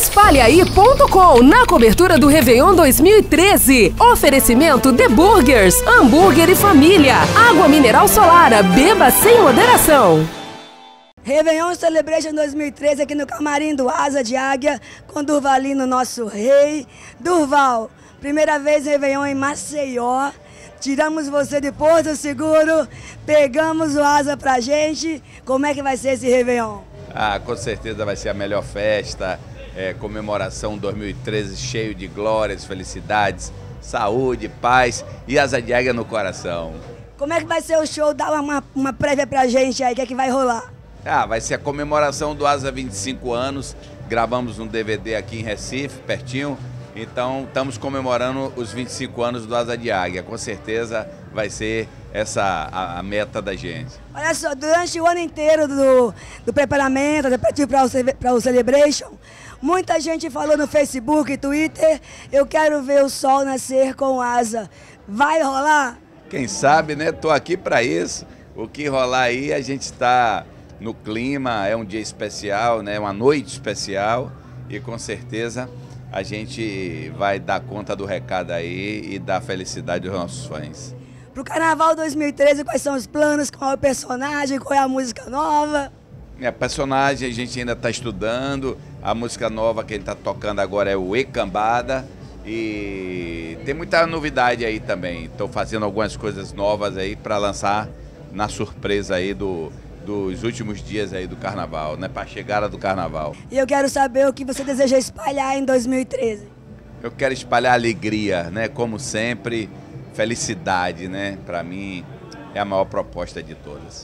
Espalhaí.com, na cobertura do Réveillon 2013. Oferecimento The Burgers, hambúrguer e família. Água mineral Solara, beba sem moderação. Réveillon Celebration 2013 aqui no camarim do Asa de Águia, com Durvalino, nosso rei. Durval, primeira vez Réveillon em Maceió. Tiramos você de Porto Seguro, pegamos o Asa pra gente. Como é que vai ser esse Réveillon? Com certeza vai ser a melhor festa, comemoração 2013 cheio de glórias, felicidades, saúde, paz e Asa de Águia no coração. Como é que vai ser o show? Dá uma prévia pra gente aí, o que é que vai rolar? Vai ser a comemoração do Asa 25 anos, gravamos um DVD aqui em Recife, pertinho. Então, estamos comemorando os 25 anos do Asa de Águia. Com certeza vai ser essa a meta da gente. Olha só, durante o ano inteiro do preparamento, para o Celebration, muita gente falou no Facebook e Twitter, eu quero ver o sol nascer com o Asa. Vai rolar? Quem sabe, né? Tô aqui para isso. O que rolar aí, a gente está no clima, é um dia especial, né? Uma noite especial e com certeza a gente vai dar conta do recado aí e dar felicidade aos nossos fãs. Pro Carnaval 2013, quais são os planos? Qual é o personagem? Qual é a música nova? Personagem a gente ainda está estudando. A música nova que a gente está tocando agora é o E Cambada. E tem muita novidade aí também. Estou fazendo algumas coisas novas aí para lançar na surpresa aí dos últimos dias aí do Carnaval, né? Para a chegada do Carnaval. E eu quero saber o que você deseja espalhar em 2013. Eu quero espalhar alegria, né? Como sempre, felicidade, né? Para mim é a maior proposta de todas.